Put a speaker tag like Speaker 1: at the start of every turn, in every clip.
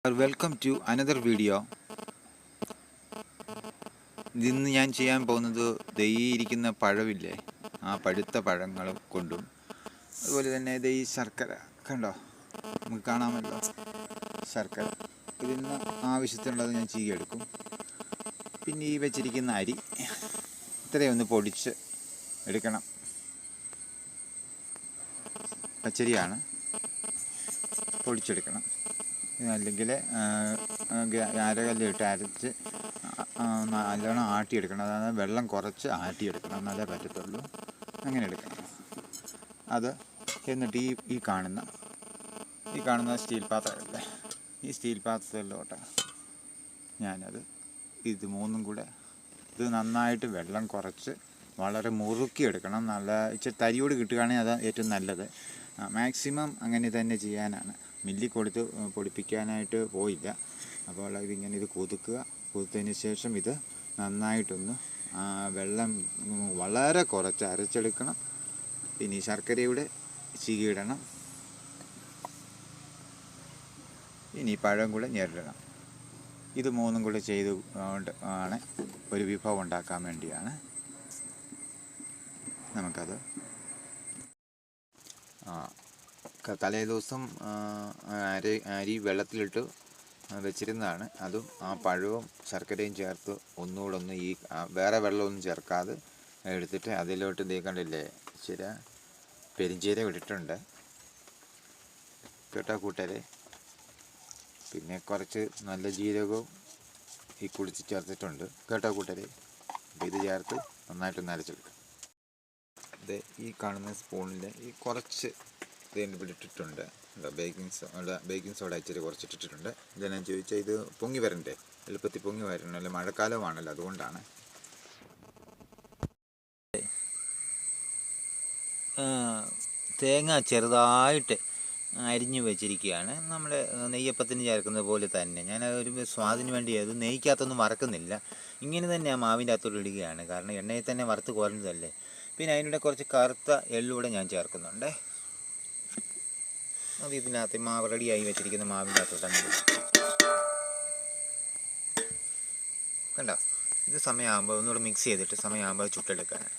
Speaker 1: Welcome to another video. ഇന്ന് ഞാൻ ചെയ്യാൻ പോകുന്നത് ഈ ഇരിക്കുന്ന പഴമില്ലേ, ആ പഴുത്ത പഴങ്ങൾ കൊണ്ടും അതുപോലെ തന്നെ ഈ ശർക്കര കണ്ടോ, നമുക്ക് കാണാമല്ലോ ശർക്കര. ഇതിൽ നിന്ന് ആവശ്യത്തിനുള്ളത് ഞാൻ ചീകിയെടുക്കും. പിന്നെ ഈ വെച്ചിരിക്കുന്ന അരി ഇത്രയൊന്ന് പൊടിച്ച് എടുക്കണം. പച്ചരിയാണ്, പൊടിച്ചെടുക്കണം. അല്ലെങ്കിൽ അരകല്ലിട്ട് അരച്ച് നല്ലോണം ആട്ടിയെടുക്കണം. അതായത് വെള്ളം കുറച്ച് ആട്ടിയെടുക്കണം, എന്നാലേ പറ്റത്തുള്ളൂ. അങ്ങനെ എടുക്കണം അത്. എന്നിട്ട് ഈ കാണുന്ന സ്റ്റീൽ പാത്രമല്ലേ, ഈ സ്റ്റീൽ പാത്രത്തിലോട്ട് ഇത് മൂന്നും കൂടെ നന്നായിട്ട് വെള്ളം കുറച്ച് വളരെ മുറുക്കിയെടുക്കണം. നല്ല ഇച്ചിരി തരിയോട് കിട്ടുകയാണെങ്കിൽ അത് ഏറ്റവും നല്ലത്. മാക്സിമം അങ്ങനെ തന്നെ ചെയ്യാനാണ്. മില്ലിൽ കൊടുത്ത് പൊടിപ്പിക്കാനായിട്ട് പോയില്ല. അപ്പോൾ ഇത് കുതിർത്തതിന് ശേഷം ഇത് നന്നായിട്ടൊന്ന് വെള്ളം വളരെ കുറച്ച് അരച്ചെടുക്കണം. പിന്നെ ഈ ശർക്കരയുടെ ചീകിയിടണം. ഇനി പഴം കൂടെ ഞെരടണം. ഇത് മൂന്നും കൂടെ ചെയ്തുകൊണ്ട് ആണ് ഒരു വിഭവം ഉണ്ടാക്കാൻ വേണ്ടിയാണ്. നമുക്കത് തലേ ദിവസം അരി വെള്ളത്തിലിട്ട് വെച്ചിരുന്നതാണ്. അതും ആ പഴവും ശർക്കരയും ചേർത്ത് ഒന്നുകൂടെ ഈ വേറെ വെള്ളമൊന്നും ചേർക്കാതെ എടുത്തിട്ട് അതിലോട്ട് കണ്ടില്ലേ, ഇച്ചിരി പെരിഞ്ചീരകം ഇട്ടിട്ടുണ്ട് കേട്ടോ കൂട്ടരെ. പിന്നെ കുറച്ച് നല്ല ജീരകവും ഈ കുടിച്ച് ചേർത്തിട്ടുണ്ട് കേട്ടോ കൂട്ടരെ. അപ്പോൾ ഇത് ചേർത്ത് നന്നായിട്ടൊന്ന് അരച്ചെടുക്കും. ഈ കാണുന്ന സ്പൂണിൽ ഈ കുറച്ച് ഇവിടെ ഇട്ടിട്ടുണ്ട്. ബേക്കിംഗ് സോഡ ഇച്ചിരി കുറച്ചിട്ടിട്ടുണ്ട്. ഇതെന്നാന്ന് ചോദിച്ചാൽ ഇത് പൊങ്ങി വരണ്ടേ, എളുപ്പത്തിൽ പൊങ്ങി വരണമല്ലോ, മഴക്കാലമാണല്ലോ, അതുകൊണ്ടാണ്. തേങ്ങ ചെറുതായിട്ട് അരിഞ്ഞു വെച്ചിരിക്കുകയാണ്. നമ്മൾ നെയ്യപ്പത്തിന് ചേർക്കുന്നത് പോലെ തന്നെ. ഞാൻ ഒരു സ്വാദിന് വേണ്ടി അത് നെയ്ക്കകത്തൊന്നും വറക്കുന്നില്ല, ഇങ്ങനെ തന്നെ ആ മാവിൻ്റെ അകത്തോട്ട് ഇടുകയാണ്. കാരണം എണ്ണയിൽ തന്നെ വറുത്ത് കോരുന്നതല്ലേ. പിന്നെ അതിലൂടെ കുറച്ച് കറുത്ത എള്ളൂടെ ഞാൻ ചേർക്കുന്നുണ്ട്. അത് ഇതിനകത്ത് മാവ് റെഡിയായി വെച്ചിരിക്കുന്ന മാവിൻ്റെ അകത്തോട്ടാണ്. കണ്ടോ, ഇത് സമയമാകുമ്പോൾ ഒന്നുകൂടെ മിക്സ് ചെയ്തിട്ട് സമയമാകുമ്പോൾ ചുട്ടെടുക്കാനാണ്.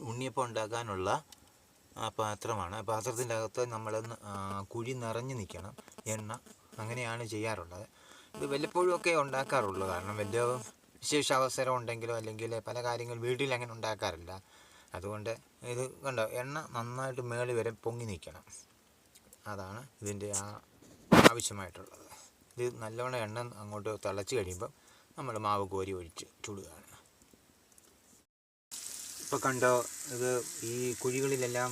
Speaker 1: ഉണ്ണിയപ്പം ഉണ്ടാക്കാനുള്ള പാത്രമാണ്. പാത്രത്തിൻ്റെ അകത്ത് നമ്മളൊന്ന് കുഴി നിറഞ്ഞ് നിൽക്കണം എണ്ണ. അങ്ങനെയാണ് ചെയ്യാറുള്ളത്. ഇത് വല്ലപ്പോഴും ഒക്കെ ഉണ്ടാക്കാറുള്ളൂ. കാരണം വലിയ വിശേഷ അവസരം ഉണ്ടെങ്കിലോ അല്ലെങ്കിൽ പല കാര്യങ്ങൾ വീട്ടിൽ അങ്ങനെ ഉണ്ടാക്കാറില്ല. അതുകൊണ്ട് ഇത് കണ്ടോ, എണ്ണ നന്നായിട്ട് മേളിൽ വരെ പൊങ്ങി നിൽക്കണം. അതാണ് ഇതിൻ്റെ ആവശ്യമായിട്ടുള്ളത്. ഇത് നല്ലവണ്ണം എണ്ണ അങ്ങോട്ട് തിളച്ച് കഴിയുമ്പോൾ നമ്മൾ മാവ് കോരി ഒഴിച്ച് ചുടുകയാണ്. ഇപ്പോൾ കണ്ടോ, ഇത് ഈ കുഴികളിലെല്ലാം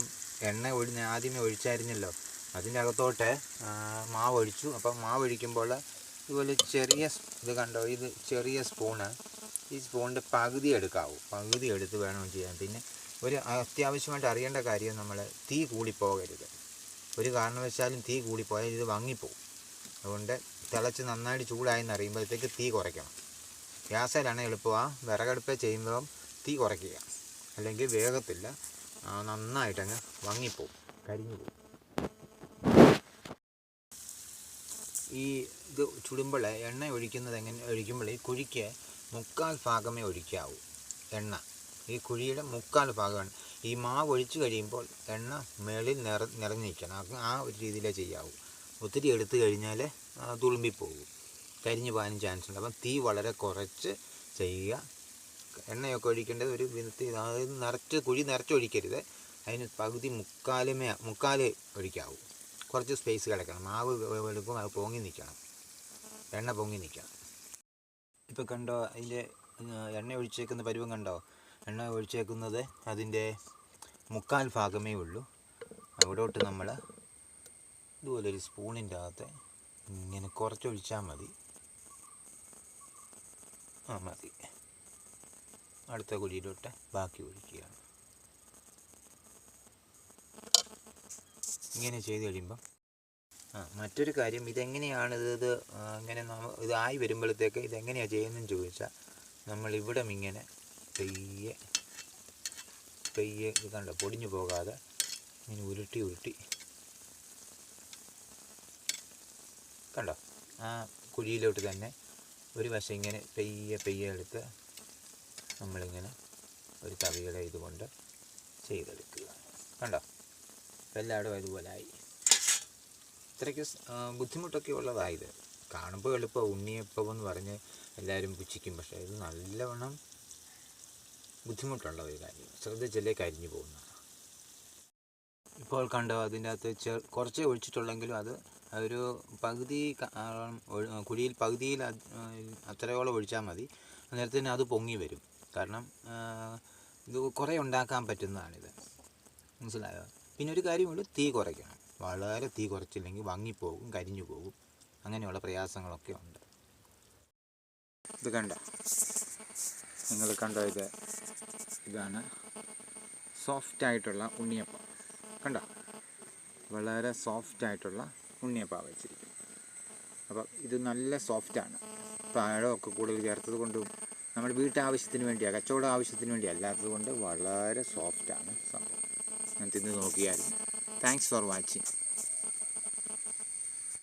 Speaker 1: എണ്ണ ആദ്യമേ ഒഴിച്ചായിരുന്നല്ലോ, അതിൻ്റെ അകത്തോട്ട് മാവ് ഒഴിച്ചു. അപ്പം മാവ് ഒഴിക്കുമ്പോൾ ഇതുപോലെ ഇത് കണ്ടോ, ഇത് ചെറിയ സ്പൂണ്, ഈ സ്പൂണിൻ്റെ പകുതി എടുക്കാവൂ. പകുതി എടുത്ത് വേണം ചെയ്യാൻ. പിന്നെ ഒരു അത്യാവശ്യമായിട്ട് അറിയേണ്ട കാര്യം, നമ്മൾ തീ കൂടിപ്പോകരുത്. ഒരു കാരണവശാലും തീ കൂടിപ്പോയാൽ ഇത് വങ്ങിപ്പോവും. അതുകൊണ്ട് തിളച്ച് നന്നായിട്ട് ചൂടായെന്ന് അറിയുമ്പോഴത്തേക്ക് തീ കുറയ്ക്കണം. ഗ്യാസിലാണ് എളുപ്പമാണ്. വിറകടുപ്പിൽ ചെയ്യുമ്പോൾ തീ കുറയ്ക്കുക, അല്ലെങ്കിൽ വേഗത്തില്ല, നന്നായിട്ടങ്ങ് വങ്ങിപ്പോവും, കരിഞ്ഞു പോവും. ഇത് ചുടുമ്പോൾ എണ്ണ ഒഴിക്കുമ്പോൾ ഈ കുഴിക്ക് 1/4 ഭാഗമേ ഒഴിക്കാവൂ എണ്ണ. ഈ കുഴിയുടെ 1/4 ഭാഗമാണ്. ഈ മാവ് ഒഴിച്ച് കഴിയുമ്പോൾ എണ്ണ മേളിൽ നിറഞ്ഞിരിക്കണം. ആ ഒരു രീതിയിലേ ചെയ്യാവൂ. ഒത്തിരി എടുത്തു കഴിഞ്ഞാൽ തുളുമ്പിപ്പോകും, കരിഞ്ഞു പോകാനും ചാൻസ് ഉണ്ട്. അപ്പം തീ വളരെ കുറച്ച് ചെയ്യുക. എണ്ണയൊക്കെ ഒഴിക്കേണ്ടത് ഒരു വിധത്തിൽ, അതായത് കുഴി നിറച്ചൊഴിക്കരുത്. അതിന് പകുതി മുക്കാൽ ഒഴിക്കാവൂ. കുറച്ച് സ്പേസ് കിടക്കണം. മാവ് എടുക്കുമ്പോൾ അത് പൊങ്ങി നിൽക്കണം, എണ്ണ പൊങ്ങി നിൽക്കണം. ഇപ്പോൾ കണ്ടോ, അതിൻ്റെ എണ്ണ ഒഴിച്ചേക്കുന്ന പരുവം കണ്ടോ. എണ്ണ ഒഴിച്ചേക്കുന്നത് അതിൻ്റെ 1/4 ഭാഗമേ ഉള്ളൂ. അവിടോട്ട് നമ്മൾ ഇതുപോലൊരു സ്പൂണിൻ്റെ അകത്ത് ഇങ്ങനെ കുറച്ചൊഴിച്ചാൽ മതി. മതി. അടുത്ത കുഴിയിലോട്ട് ബാക്കി ഒഴിക്കുകയാണ്. ഇങ്ങനെ ചെയ്ത് കഴിയുമ്പം മറ്റൊരു കാര്യം, ഇതെങ്ങനെയാണ് ഇങ്ങനെ ഇതായി വരുമ്പോഴത്തേക്ക് ഇതെങ്ങനെയാണ് ചെയ്യുന്നതെന്ന് ചോദിച്ചാൽ, നമ്മളിവിടെ ഇങ്ങനെ പെയ്യെ ഇത് കണ്ടോ, പൊടിഞ്ഞു പോകാതെ ഇങ്ങനെ ഉരുട്ടി കണ്ടോ? ആ കുഴിയിലോട്ട് തന്നെ ഒരു വശം ഇങ്ങനെ പെയ്യെ എടുത്ത് നമ്മളിങ്ങനെ ഒരു തവിയുടെ ഇതുകൊണ്ട് ചെയ്തെടുക്കുക. കണ്ടോ? എല്ലായിടും ഇതുപോലെ ആയി. ഇത്രയ്ക്ക് ബുദ്ധിമുട്ടൊക്കെ ഉള്ളതായത്. കാണുമ്പോൾ എളുപ്പം ഉണ്ണിയപ്പം എന്ന് പറഞ്ഞ് എല്ലാവരും പുച്ഛിക്കും. പക്ഷേ ഇത് നല്ലവണ്ണം ബുദ്ധിമുട്ടുള്ള ഒരു കാര്യം. ശ്രദ്ധിച്ചല്ലേ കരിഞ്ഞു പോകുന്നതാണ്. ഇപ്പോൾ കണ്ടോ, അതിൻ്റെ അകത്ത് കുറച്ചേ ഒഴിച്ചിട്ടുള്ളെങ്കിലും അത് ഒരു പകുതി കുഴിയിൽ പകുതിയിൽ അത്രയോളം ഒഴിച്ചാൽ മതി. അന്നേരത്തിന് അത് പൊങ്ങി വരും. കാരണം ഇത് കുറേ ഉണ്ടാക്കാൻ പറ്റുന്നതാണിത്. മനസ്സിലായോ? പിന്നെ ഒരു കാര്യമുള്ളൂ, തീ കുറയ്ക്കണം. വളരെ തീ കുറച്ചില്ലെങ്കിൽ വങ്ങിപ്പോകും, കരിഞ്ഞു പോകും. അങ്ങനെയുള്ള പ്രയാസങ്ങളൊക്കെ ഉണ്ട്. ഇത് കണ്ടോ, നിങ്ങൾ കണ്ടോ? ഇതാണ് സോഫ്റ്റായിട്ടുള്ള ഉണ്ണിയപ്പം. കണ്ടോ? വളരെ സോഫ്റ്റായിട്ടുള്ള ഉണ്ണിയപ്പം വെച്ചിരിക്കും. അപ്പോൾ ഇത് നല്ല സോഫ്റ്റാണ്. പഴമൊക്കെ കൂടുതൽ ചേർത്തത് കൊണ്ടും നമ്മുടെ വീട്ടാവശ്യത്തിന് വേണ്ടിയാണ്, കച്ചവട ആവശ്യത്തിന് വേണ്ടി അല്ലാത്തത് കൊണ്ട് വളരെ സോഫ്റ്റാണ് സംഭവം. ഞാൻ തിന്ന് നോക്കിയായിരുന്നു. Thanks for watching.